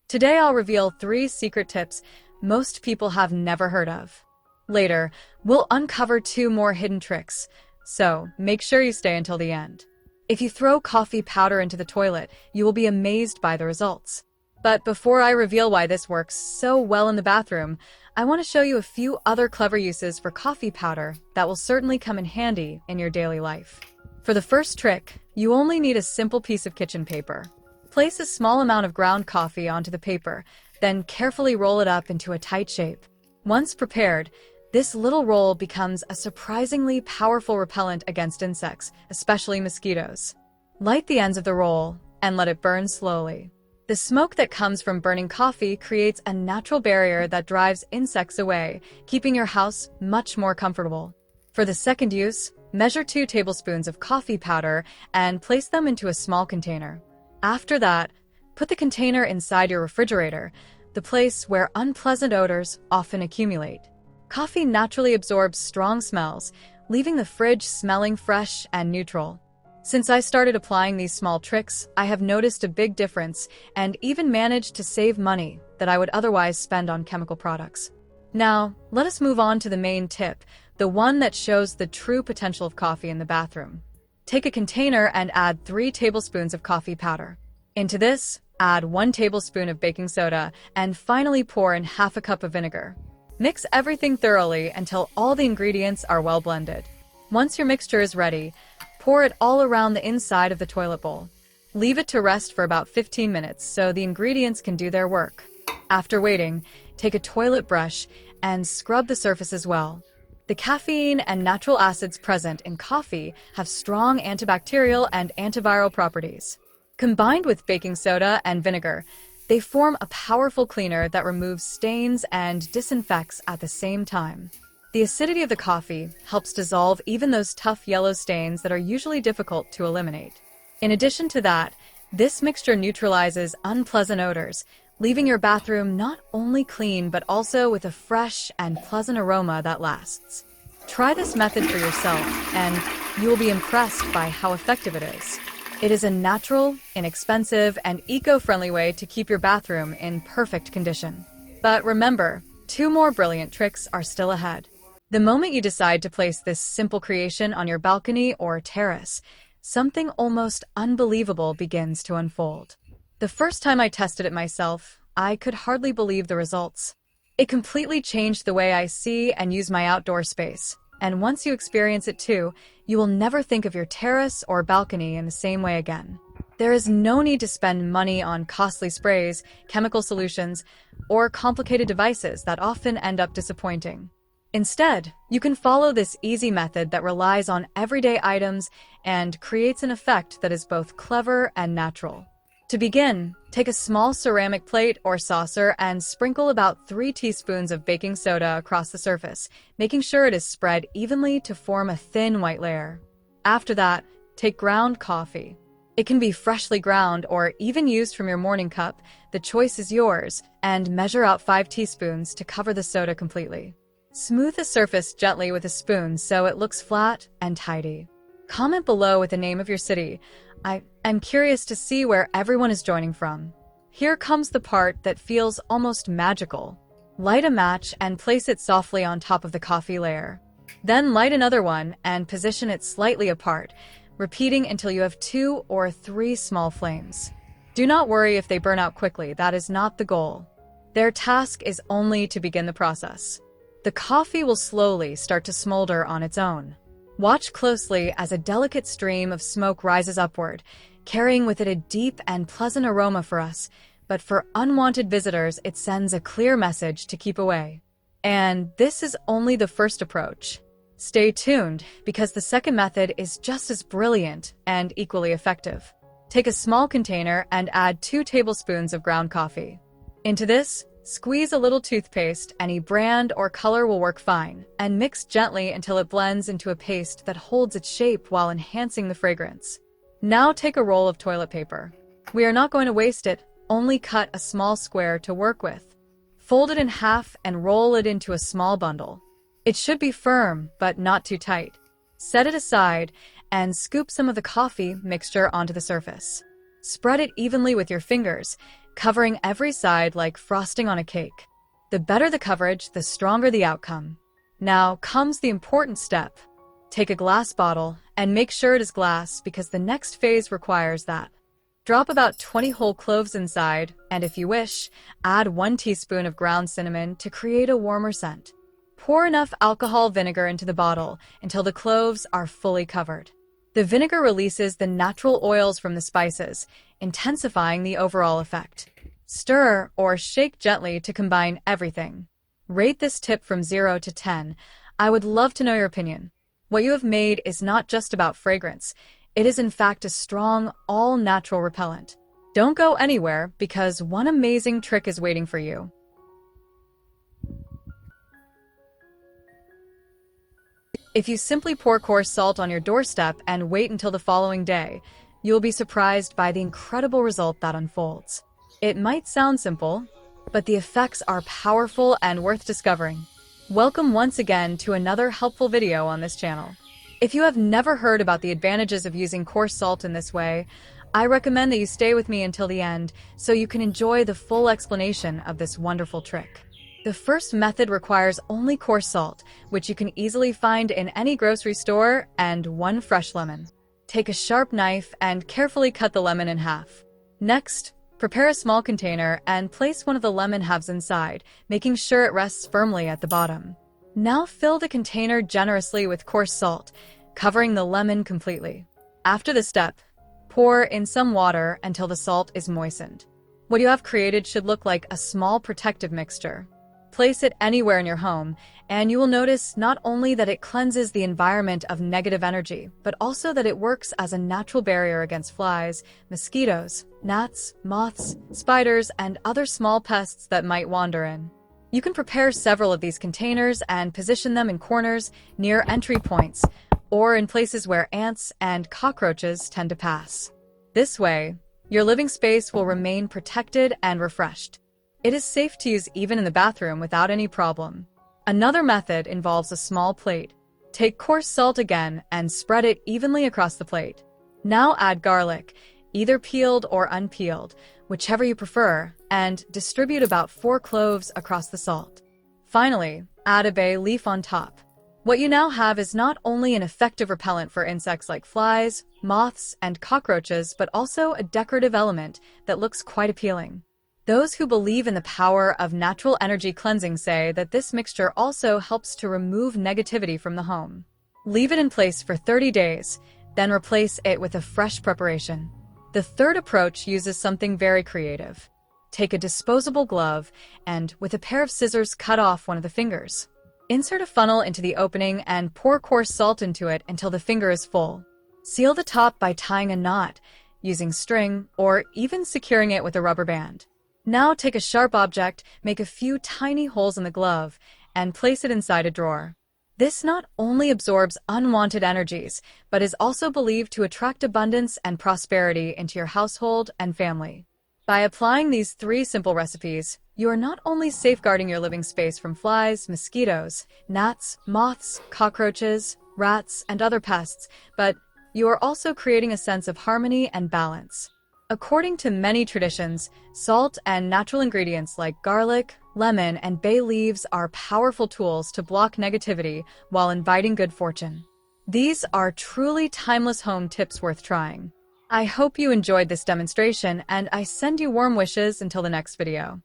Today I'll reveal 3 secret tips most people have never heard of. Later, we'll uncover 2 more hidden tricks, so make sure you stay until the end. If you throw coffee powder into the toilet, you will be amazed by the results. But before I reveal why this works so well in the bathroom, I want to show you a few other clever uses for coffee powder that will certainly come in handy in your daily life. For the first trick, you only need a simple piece of kitchen paper. Place a small amount of ground coffee onto the paper, then carefully roll it up into a tight shape. Once prepared, this little roll becomes a surprisingly powerful repellent against insects, especially mosquitoes. Light the ends of the roll and let it burn slowly. The smoke that comes from burning coffee creates a natural barrier that drives insects away, keeping your house much more comfortable. For the second use, measure 2 tablespoons of coffee powder and place them into a small container. After that, put the container inside your refrigerator, the place where unpleasant odors often accumulate. Coffee naturally absorbs strong smells, leaving the fridge smelling fresh and neutral. Since I started applying these small tricks, I have noticed a big difference and even managed to save money that I would otherwise spend on chemical products. Now, let us move on to the main tip, the one that shows the true potential of coffee in the bathroom. Take a container and add 3 tablespoons of coffee powder. Into this, add 1 tablespoon of baking soda and finally pour in half a cup of vinegar. Mix everything thoroughly until all the ingredients are well blended. Once your mixture is ready, pour it all around the inside of the toilet bowl. Leave it to rest for about 15 minutes so the ingredients can do their work. After waiting, take a toilet brush and scrub the surface as well. The caffeine and natural acids present in coffee have strong antibacterial and antiviral properties. Combined with baking soda and vinegar, they form a powerful cleaner that removes stains and disinfects at the same time. The acidity of the coffee helps dissolve even those tough yellow stains that are usually difficult to eliminate. In addition to that, this mixture neutralizes unpleasant odors, leaving your bathroom not only clean but also with a fresh and pleasant aroma that lasts. Try this method for yourself, and you will be impressed by how effective it is. It is a natural, inexpensive, and eco-friendly way to keep your bathroom in perfect condition. But remember, 2 more brilliant tricks are still ahead. The moment you decide to place this simple creation on your balcony or terrace, something almost unbelievable begins to unfold. The first time I tested it myself, I could hardly believe the results. It completely changed the way I see and use my outdoor space. And once you experience it too, you will never think of your terrace or balcony in the same way again. There is no need to spend money on costly sprays, chemical solutions, or complicated devices that often end up disappointing. Instead, you can follow this easy method that relies on everyday items and creates an effect that is both clever and natural. To begin, take a small ceramic plate or saucer and sprinkle about 3 teaspoons of baking soda across the surface, making sure it is spread evenly to form a thin white layer. After that, take ground coffee. It can be freshly ground or even used from your morning cup, the choice is yours, and measure out 5 teaspoons to cover the soda completely. Smooth the surface gently with a spoon so it looks flat and tidy. Comment below with the name of your city. I am curious to see where everyone is joining from. Here comes the part that feels almost magical. Light a match and place it softly on top of the coffee layer. Then light another one and position it slightly apart, repeating until you have 2 or 3 small flames. Do not worry if they burn out quickly, that is not the goal. Their task is only to begin the process. The coffee will slowly start to smolder on its own. Watch closely as a delicate stream of smoke rises upward, carrying with it a deep and pleasant aroma for us, but for unwanted visitors it sends a clear message to keep away. And this is only the first approach. Stay tuned, because the second method is just as brilliant and equally effective. Take a small container and add 2 tablespoons of ground coffee. Into this, squeeze a little toothpaste, any brand or color will work fine, and mix gently until it blends into a paste that holds its shape while enhancing the fragrance. Now take a roll of toilet paper. We are not going to waste it, only cut a small square to work with. Fold it in half and roll it into a small bundle. It should be firm, but not too tight. Set it aside and scoop some of the coffee mixture onto the surface. Spread it evenly with your fingers, covering every side like frosting on a cake. The better the coverage, the stronger the outcome. Now comes the important step. Take a glass bottle and make sure it is glass because the next phase requires that. Drop about 20 whole cloves inside, and if you wish, add 1 teaspoon of ground cinnamon to create a warmer scent. Pour enough alcohol vinegar into the bottle until the cloves are fully covered. The vinegar releases the natural oils from the spices, intensifying the overall effect. Stir or shake gently to combine everything. Rate this tip from 0 to 10. I would love to know your opinion. What you have made is not just about fragrance. It is in fact a strong, all-natural repellent. Don't go anywhere because one amazing trick is waiting for you. If you simply pour coarse salt on your doorstep and wait until the following day, you will be surprised by the incredible result that unfolds. It might sound simple, but the effects are powerful and worth discovering. Welcome once again to another helpful video on this channel. If you have never heard about the advantages of using coarse salt in this way, I recommend that you stay with me until the end so you can enjoy the full explanation of this wonderful trick. The first method requires only coarse salt, which you can easily find in any grocery store, and 1 fresh lemon. Take a sharp knife and carefully cut the lemon in half. Next, prepare a small container and place one of the lemon halves inside, making sure it rests firmly at the bottom. Now fill the container generously with coarse salt, covering the lemon completely. After this step, pour in some water until the salt is moistened. What you have created should look like a small protective mixture. Place it anywhere in your home, and you will notice not only that it cleanses the environment of negative energy, but also that it works as a natural barrier against flies, mosquitoes, gnats, moths, spiders, and other small pests that might wander in. You can prepare several of these containers and position them in corners, near entry points, or in places where ants and cockroaches tend to pass. This way, your living space will remain protected and refreshed. It is safe to use even in the bathroom without any problem. Another method involves a small plate. Take coarse salt again and spread it evenly across the plate. Now add garlic, either peeled or unpeeled, whichever you prefer, and distribute about 4 cloves across the salt. Finally, add a bay leaf on top. What you now have is not only an effective repellent for insects like flies, moths, and cockroaches, but also a decorative element that looks quite appealing. Those who believe in the power of natural energy cleansing say that this mixture also helps to remove negativity from the home. Leave it in place for 30 days, then replace it with a fresh preparation. The third approach uses something very creative. Take a disposable glove and, with a pair of scissors, cut off one of the fingers. Insert a funnel into the opening and pour coarse salt into it until the finger is full. Seal the top by tying a knot, using string, or even securing it with a rubber band. Now take a sharp object, make a few tiny holes in the glove, and place it inside a drawer. This not only absorbs unwanted energies, but is also believed to attract abundance and prosperity into your household and family. By applying these 3 simple recipes, you are not only safeguarding your living space from flies, mosquitoes, gnats, moths, cockroaches, rats, and other pests, but you are also creating a sense of harmony and balance. According to many traditions, salt and natural ingredients like garlic, lemon, and bay leaves are powerful tools to block negativity while inviting good fortune. These are truly timeless home tips worth trying. I hope you enjoyed this demonstration, and I send you warm wishes until the next video.